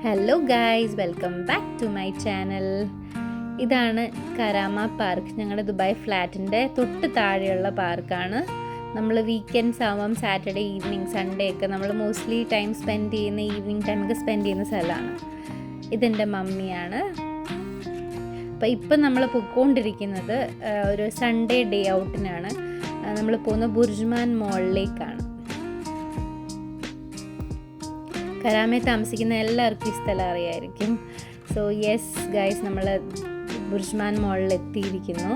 Hello guys, welcome back to my channel. ഇതാണ് Karama park. ഞങ്ങളുടെ Dubai ഫ്ലാറ്റിൻ്റെ തൊട്ട് താഴെയുള്ള പാർക്കാണ്. നമ്മൾ വീക്കെൻഡ്സ് ആവാം, സാറ്റർഡേ ഈവനിങ്, സൺഡേ ഒക്കെ നമ്മൾ മോസ്റ്റ്ലി ടൈം സ്പെൻഡ് ചെയ്യുന്ന, ഈവനിങ് ടൈമൊക്കെ സ്പെൻഡ് ചെയ്യുന്ന സ്ഥലമാണ്. ഇതെൻ്റെ മമ്മിയാണ്. അപ്പോൾ ഇപ്പം നമ്മൾ പൊയ്ക്കൊണ്ടിരിക്കുന്നത് ഒരു സൺഡേ ഡേ ഔട്ടിനാണ്. നമ്മൾ പോകുന്ന ബുർജ്മാൻ മോളിലേക്കാണ്. കരാമയിൽ താമസിക്കുന്ന എല്ലാവർക്കും ഈ സ്ഥലം അറിയായിരിക്കും. സോ യെസ് ഗൈസ്, നമ്മൾ ബുർജ്മാൻ മോളിൽ എത്തിയിരിക്കുന്നു.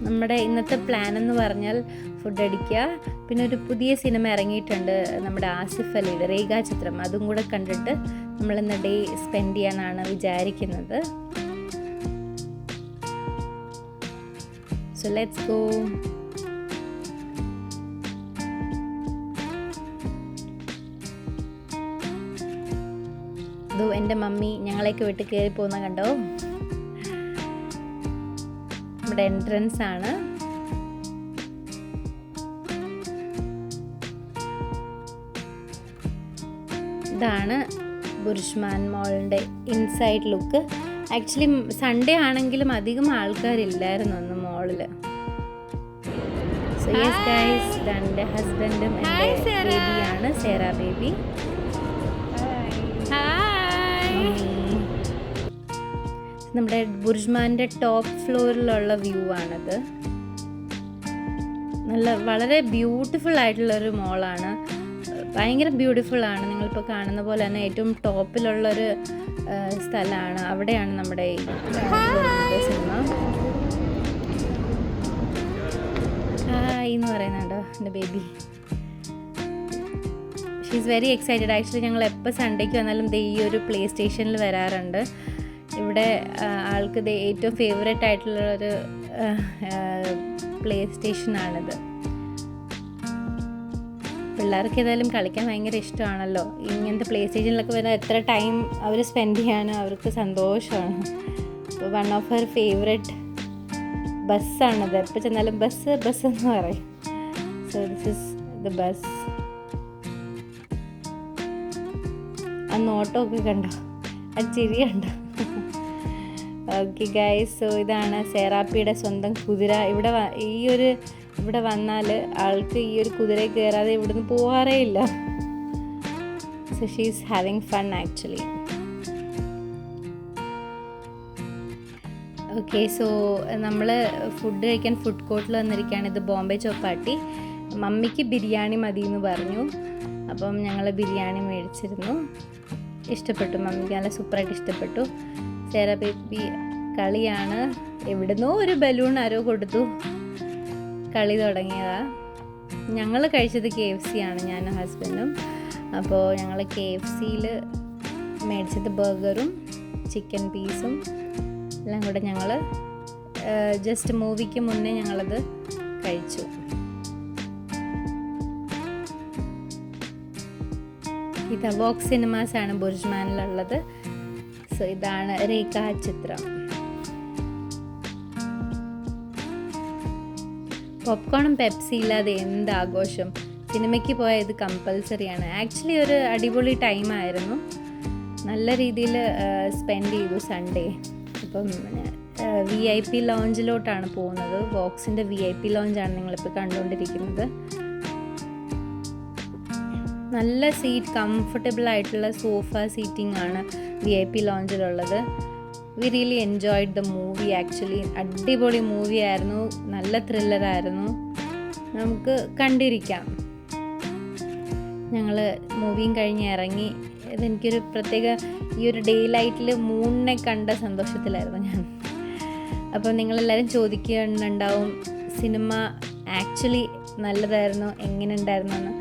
നമ്മുടെ ഇന്നത്തെ പ്ലാൻ എന്ന് പറഞ്ഞാൽ ഫുഡ് അടിക്കുക, പിന്നെ ഒരു പുതിയ സിനിമ ഇറങ്ങിയിട്ടുണ്ട് നമ്മുടെ ആസിഫ് അലിയുടെ രേഖാചിത്രം, അതും കൂടെ കണ്ടിട്ട് നമ്മളിന്ന് ഡേ സ്പെൻഡ് ചെയ്യാനാണ് വിചാരിക്കുന്നത്. So let's go. എൻ്റെ മമ്മി ഞങ്ങളെയൊക്കെ വിട്ട് കയറി പോകുന്ന കണ്ടോ. നമ്മുടെ എൻട്രൻസ് ആണ്. ഇതാണ് ബുർജ്മാൻ മോളിൻ്റെ ഇൻസൈഡ് ലുക്ക്. ആക്ച്വലി സൺഡേ ആണെങ്കിലും അധികം ആൾക്കാരില്ലായിരുന്നു അന്ന് മോളിൽ. സോ യെസ് ഗൈസ്, ഇതാണ് എൻ്റെ ഹസ്ബൻഡും എൻ്റെ ബേബിയാണ്, സേറ ബേബി. നമ്മുടെ ബുർജ്മാൻ്റെ ടോപ്പ് ഫ്ലോറിലുള്ള വ്യൂ ആണത്. വളരെ ബ്യൂട്ടിഫുൾ ആയിട്ടുള്ളൊരു മോളാണ്, ഭയങ്കര ബ്യൂട്ടിഫുൾ ആണ്. നിങ്ങളിപ്പോൾ കാണുന്ന പോലെ തന്നെ ഏറ്റവും ടോപ്പിലുള്ളൊരു സ്ഥലമാണ്. അവിടെയാണ് നമ്മുടെ ഈ സിനിമ. ഹായ് എന്ന് പറയുന്നുണ്ടോ എൻ്റെ baby. She is very excited. Actually ഞങ്ങൾ എപ്പോൾ സൺഡേക്ക് വന്നാലും ഈ ഒരു പ്ലേ സ്റ്റേഷനിൽ വരാറുണ്ട്. ഇവിടെ ആൾക്ക് ഏറ്റവും ഫേവറേറ്റ് ആയിട്ടുള്ളൊരു പ്ലേ സ്റ്റേഷനാണിത്. പിള്ളേർക്ക് ഏതായാലും കളിക്കാൻ ഭയങ്കര ഇഷ്ടമാണല്ലോ. ഇങ്ങനത്തെ പ്ലേ സ്റ്റേഷനിലൊക്കെ വരാൻ എത്ര ടൈം അവർ സ്പെൻഡ് ചെയ്യാനും അവർക്ക് സന്തോഷമാണ്. അപ്പോൾ വൺ ഓഫ് ഹർ ഫേവറേറ്റ് ബസ്സാണത്. എപ്പോൾ ചെന്നാലും ബസ് ബസ് എന്ന് പറയും. So this is the bus. ആ നോട്ടമൊക്കെ കണ്ടോ, ആ ചിരി കണ്ടോ. ഓക്കെ ഗൈസ്, സോ ഇതാണ് സേറാപ്പിയുടെ സ്വന്തം കുതിര. ഇവിടെ വന്നാൽ ആൾക്ക് ഈ ഒരു കുതിരയിൽ കയറാതെ ഇവിടുന്ന് പോകാറേ ഇല്ല. So she is having fun actually. Okay, so നമ്മൾ ഫുഡ് കഴിക്കാൻ ഫുഡ് കോർട്ടിൽ വന്നിരിക്കുകയാണ്. ഇത് ബോംബെ ചോപ്പാട്ടി. മമ്മിക്ക് ബിരിയാണി മതി എന്ന് പറഞ്ഞു. അപ്പം ഞങ്ങൾ ബിരിയാണി മേടിച്ചിരുന്നു. ഇഷ്ടപ്പെട്ടു, മമ്മിക്ക് നല്ല സൂപ്പറായിട്ട് ഇഷ്ടപ്പെട്ടു. സേറ ബേബി കളിയാണ്. എവിടുന്നോ ഒരു ബലൂൺ ആരോ കൊടുത്തു, കളി തുടങ്ങിയതാ. ഞങ്ങൾ കഴിച്ചത് KFC ആണ്, ഞാനും ഹസ്ബൻഡും. അപ്പോൾ ഞങ്ങൾ KFCയിൽ മേടിച്ചത് ബർഗറും ചിക്കൻ പീസും എല്ലാം കൂടെ ഞങ്ങൾ ജസ്റ്റ് മൂവിക്ക് മുന്നേ ഞങ്ങളത് കഴിച്ചു. ഇത് വോക്സ് സിനിമാസ് ആണ് ബുർജ്മാനിലുള്ളത്. സോ ഇതാണ് രേഖാചിത്രം. പോപ്കോണും പെപ്സി ഇല്ലാതെ എന്ത് ആഘോഷം. സിനിമയ്ക്ക് പോയാൽ ഇത് കമ്പൽസറിയാണ്. ആക്ച്വലി ഒരു അടിപൊളി ടൈമായിരുന്നു. നല്ല രീതിയിൽ സ്പെൻഡ് ചെയ്തു സൺഡേ. ഇപ്പം VIP ലോഞ്ചിലോട്ടാണ് പോകുന്നത്. വോക്സിൻ്റെ VIP ലോഞ്ചാണ് നിങ്ങളിപ്പോൾ കണ്ടുകൊണ്ടിരിക്കുന്നത്. നല്ല സീറ്റ്, കംഫർട്ടബിൾ ആയിട്ടുള്ള സോഫ സീറ്റിംഗ് ആണ് VIP ലോഞ്ചിലുള്ളത്. We really enjoyed the movie actually. അടിപൊളി മൂവി ആയിരുന്നു, നല്ല ത്രില്ലറായിരുന്നു, നമുക്ക് കണ്ടിരിക്കാം. ഞങ്ങൾ മൂവിയും കഴിഞ്ഞ് ഇറങ്ങി. ഇതെനിക്കൊരു പ്രത്യേക ഈ ഒരു ഡേ ലൈറ്റിൽ മൂണിനെ കണ്ട സന്തോഷത്തിലായിരുന്നു ഞാൻ. അപ്പോൾ നിങ്ങളെല്ലാവരും ചോദിക്കുന്നുണ്ടാവും സിനിമ ആക്ച്വലി നല്ലതായിരുന്നു, എങ്ങനെ ഉണ്ടായിരുന്നു എന്ന്.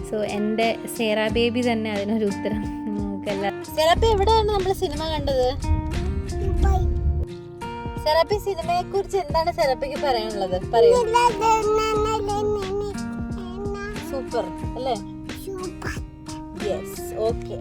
സോ എൻ്റെ സേറ ബേബി തന്നെ അതിനൊരു ഉത്തരം നിങ്ങൾക്കെല്ലാം. സെറാപ്പി എവിടെയാണ് നമ്മൾ സിനിമ കണ്ടത്? സെറാപ്പി, സിനിമയെ കുറിച്ച് എന്താണ് സെറാപ്പിക്ക് പറയാനുള്ളത്? പറയൂ. സൂപ്പർ അല്ലേ? Yes, okay.